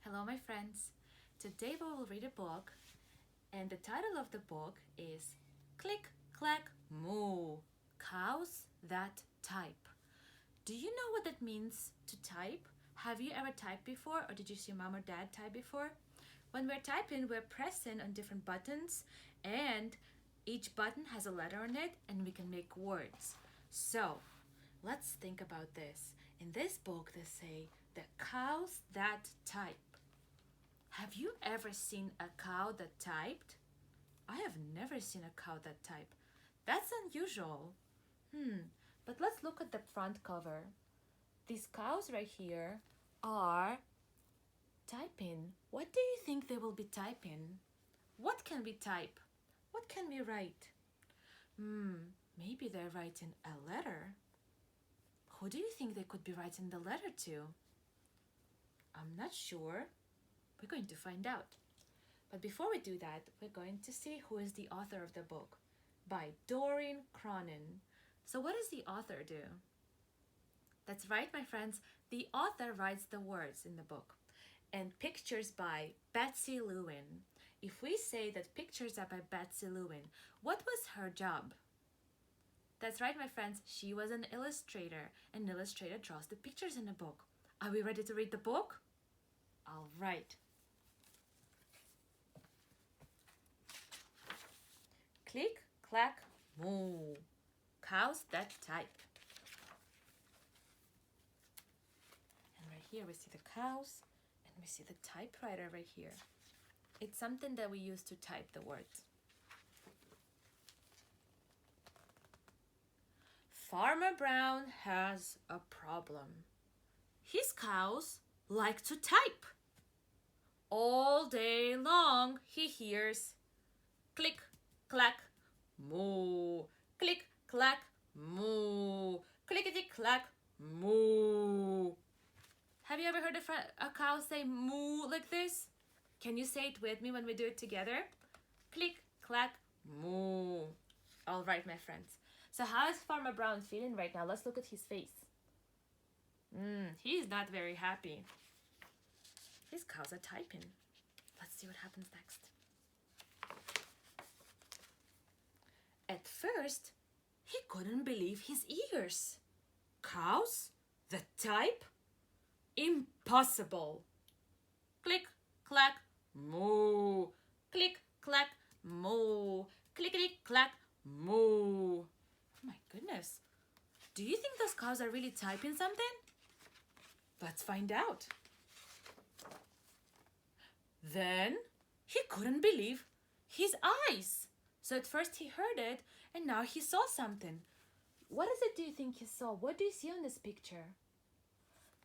Hello, my friends. Today we will read a book, and the title of the book is Click, Clack, Moo, Cows That Type. Do you know what that means to type? Have you ever typed before, or did you see your mom or dad type before? When we're typing, we're pressing on different buttons, and each button has a letter on it, and we can make words. So, let's think about this. In this book, they say the cows that type. Have you ever seen a cow that typed? I have never seen a cow that typed. That's unusual. But let's look at the front cover. These cows right here are typing. What do you think they will be typing? What can we type? What can we write? Maybe they're writing a letter. Who do you think they could be writing the letter to? I'm not sure. We're going to find out. But before we do that, we're going to see who is the author of the book, by Doreen Cronin. So what does the author do? That's right, my friends. The author writes the words in the book. And pictures by Betsy Lewin. If we say that pictures are by Betsy Lewin, what was her job? That's right, my friends. She was an illustrator. An illustrator draws the pictures in the book. Are we ready to read the book? All right. Click, clack, moo. Cows that type. And right here we see the cows and we see the typewriter right here. It's something that we use to type the words. Farmer Brown has a problem. His cows like to type. All day long he hears click, clack, moo, click, clack, moo, clickety clack, moo. Have you ever heard a cow say moo like this? Can you say it with me when we do it together? Click, clack, moo. All right, my friends. So how is Farmer Brown feeling right now? Let's look at his face. He's not very happy. His cows are typing. Let's see what happens next. At first, he couldn't believe his ears. Cows that type? Impossible. Click, clack, moo. Click, clack, moo. Clickety, clack, moo. Oh my goodness. Do you think those cows are really typing something? Let's find out. Then he couldn't believe his eyes. So at first he heard it, and now he saw something. What is it do you think he saw? What do you see on this picture?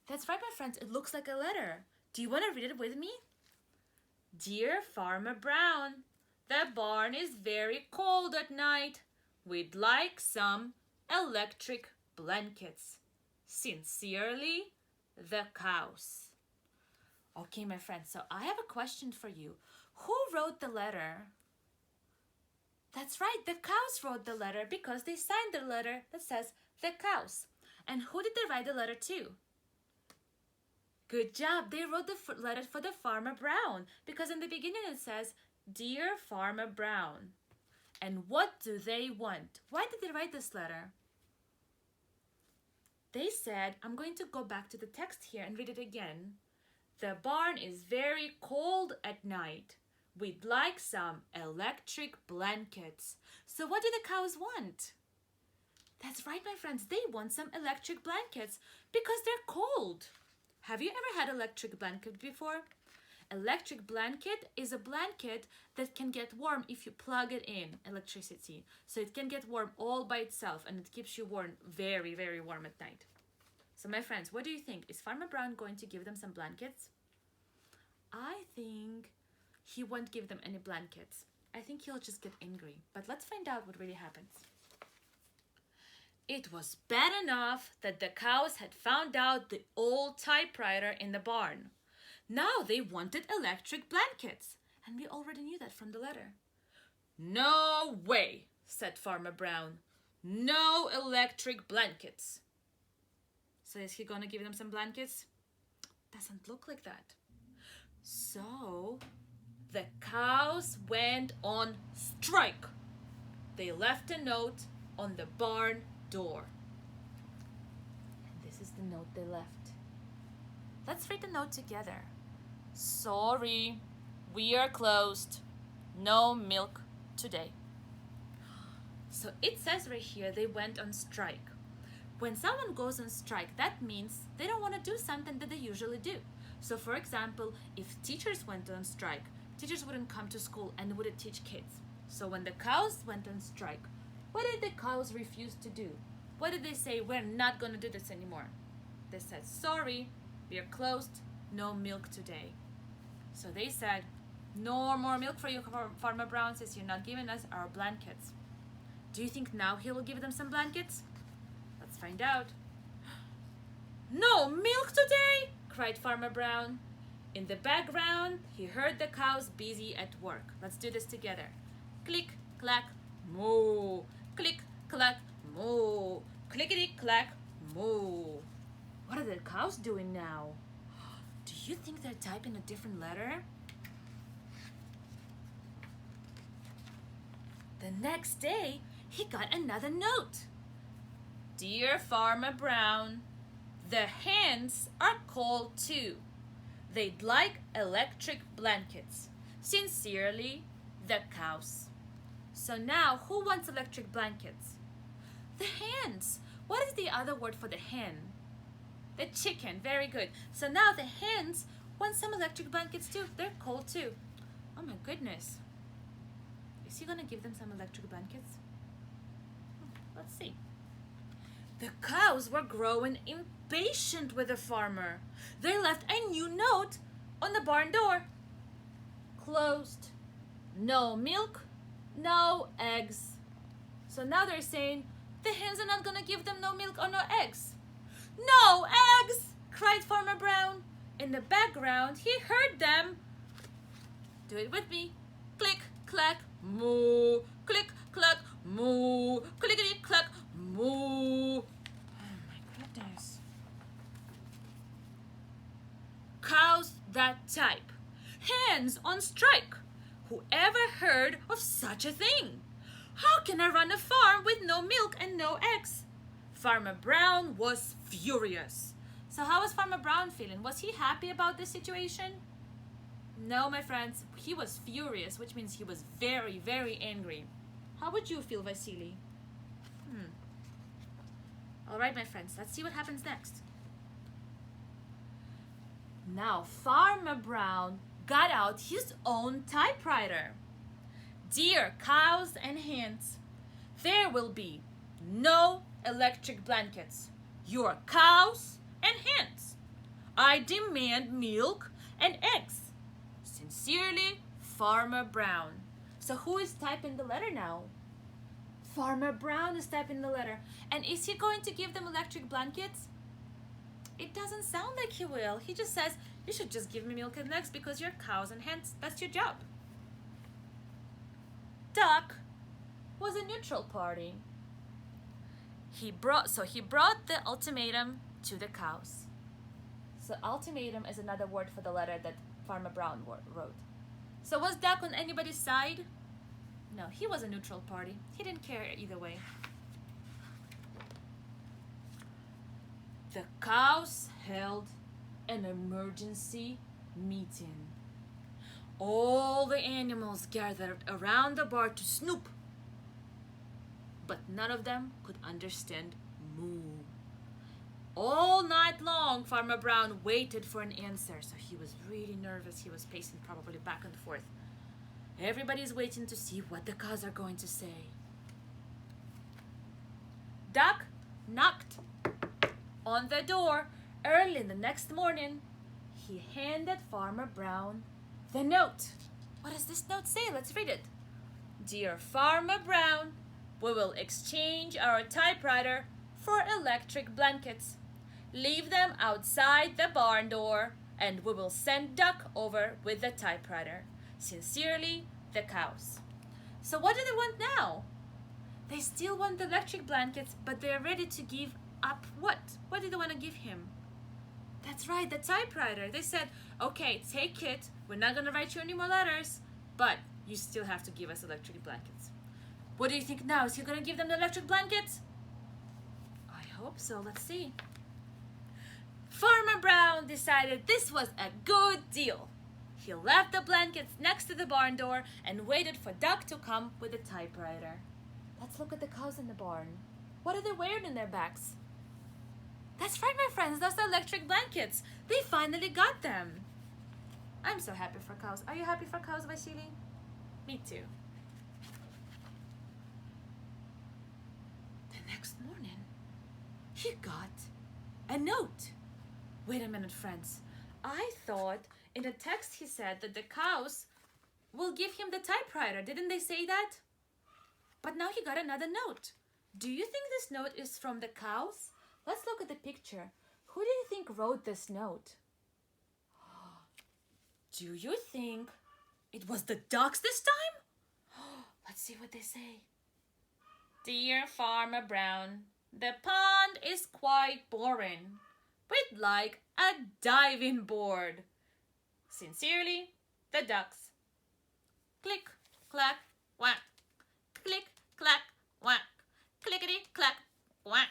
That's right, my friends. It looks like a letter. Do you want to read it with me? Dear Farmer Brown, the barn is very cold at night. We'd like some electric blankets. Sincerely, the cows. Okay, my friends, so I have a question for you. Who wrote the letter? That's right, the cows wrote the letter because they signed the letter that says the cows. And who did they write the letter to? Good job, they wrote the letter for the Farmer Brown because in the beginning it says, Dear Farmer Brown. And what do they want? Why did they write this letter? They said, I'm going to go back to the text here and read it again. The barn is very cold at night. We'd like some electric blankets. So what do the cows want? That's right, my friends. They want some electric blankets because they're cold. Have you ever had electric blanket before? Electric blanket is a blanket that can get warm if you plug it in electricity. So it can get warm all by itself and it keeps you warm, very, very warm at night. So my friends, what do you think? Is Farmer Brown going to give them some blankets? I think he won't give them any blankets. I think he'll just get angry. But let's find out what really happens. It was bad enough that the cows had found out the old typewriter in the barn. Now they wanted electric blankets. And we already knew that from the letter. No way, said Farmer Brown. No electric blankets. So is he gonna give them some blankets? Doesn't look like that. So the cows went on strike. They left a note on the barn door. And this is the note they left. Let's read the note together. Sorry, we are closed. No milk today. So it says right here they went on strike. When someone goes on strike, that means they don't want to do something that they usually do. So for example, if teachers went on strike, teachers wouldn't come to school and wouldn't teach kids. So when the cows went on strike, what did the cows refuse to do? What did they say? We're not going to do this anymore. They said, sorry, we are closed, no milk today. So they said, no more milk for you, Farmer Brown, since you're not giving us our blankets. Do you think now he will give them some blankets? Let's find out. No milk today, cried Farmer Brown. In the background, he heard the cows busy at work. Let's do this together. Click, clack, moo. Click, clack, moo. Clickety, clack, moo. What are the cows doing now? Do you think they're typing a different letter? The next day, he got another note. Dear Farmer Brown, the hens are cold too. They'd like electric blankets. Sincerely, the cows. So now, who wants electric blankets? The hens. What is the other word for the hen? The chicken. Very good. So now the hens want some electric blankets too. They're cold too. Oh my goodness. Is he gonna give them some electric blankets? Let's see. The cows were growing impatient with the farmer. They left a new note on the barn door. Closed. No milk, no eggs. So now they're saying the hens are not gonna give them no milk or no eggs. No eggs, cried Farmer Brown. In the background, he heard them. Do it with me. Click, clack, moo. Click, clack, moo. Clickety, clack, moo. Oh my goodness. Cows that type. Hens on strike. Whoever heard of such a thing? How can I run a farm with no milk and no eggs? Farmer Brown was furious. So how was Farmer Brown feeling? Was he happy about this situation? No, my friends, he was furious, which means he was very, very angry. How would you feel, Vasily? All right, my friends, let's see what happens next. Now, Farmer Brown got out his own typewriter. Dear cows and hens, there will be no electric blankets. You're cows and hens. I demand milk and eggs. Sincerely, Farmer Brown. So who is typing the letter now? Farmer Brown is typing the letter. And is he going to give them electric blankets? It doesn't sound like he will. He just says, you should just give me milk and eggs because you're cows and hens. That's your job. Duck was a neutral party. He brought the ultimatum to the cows. So ultimatum is another word for the letter that Farmer Brown wrote. So was Duck on anybody's side? No, he was a neutral party. He didn't care either way. The cows held an emergency meeting. All the animals gathered around the barn to snoop, but none of them could understand moo. All night long, Farmer Brown waited for an answer, so he was really nervous. He was pacing probably back and forth. Everybody's waiting to see what the cows are going to say. Duck knocked on the door early in the next morning. He handed Farmer Brown the note. What does this note say? Let's read it. Dear Farmer Brown, we will exchange our typewriter for electric blankets. Leave them outside the barn door, and we will send Duck over with the typewriter. Sincerely, the cows. So what do they want now? They still want the electric blankets, but they're ready to give up what? What do they want to give him? That's right, the typewriter. They said, okay, take it. We're not gonna write you any more letters, but you still have to give us electric blankets. What do you think now? Is he gonna give them the electric blankets? I hope so. Let's see. Farmer Brown decided this was a good deal. He left the blankets next to the barn door and waited for Duck to come with the typewriter. Let's look at the cows in the barn. What are they wearing in their backs? That's right, my friends. Those are electric blankets. They finally got them. I'm so happy for cows. Are you happy for cows, Vasily? Me too. The next morning, he got a note. Wait a minute, friends. I thought in the text he said that the cows will give him the typewriter. Didn't they say that? But now he got another note. Do you think this note is from the cows? Let's look at the picture. Who do you think wrote this note? Do you think it was the ducks this time? Let's see what they say. Dear Farmer Brown, the pond is quite boring. We'd like a diving board. Sincerely, the ducks. Click, clack, whack. Click, clack, whack. Clickety, clack, whack.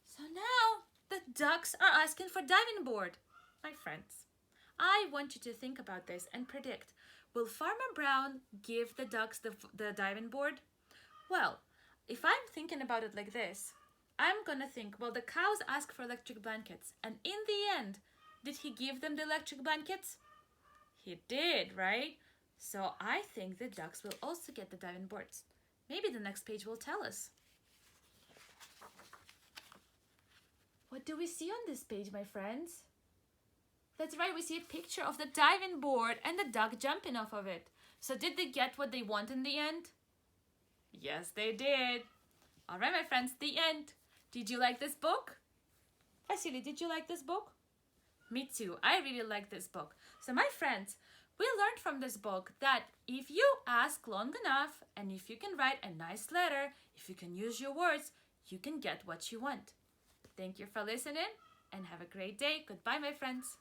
So now the ducks are asking for diving board. My friends, I want you to think about this and predict. Will Farmer Brown give the ducks the diving board? Well, if I'm thinking about it like this, I'm gonna think, well, the cows asked for electric blankets, and in the end, did he give them the electric blankets? He did, right? So I think the ducks will also get the diving boards. Maybe the next page will tell us. What do we see on this page, my friends? That's right, we see a picture of the diving board and the duck jumping off of it. So did they get what they want in the end? Yes, they did. All right, my friends, the end. Did you like this book? Vasily, did you like this book? Me too. I really like this book. So my friends, we learned from this book that if you ask long enough and if you can write a nice letter, if you can use your words, you can get what you want. Thank you for listening and have a great day. Goodbye, my friends.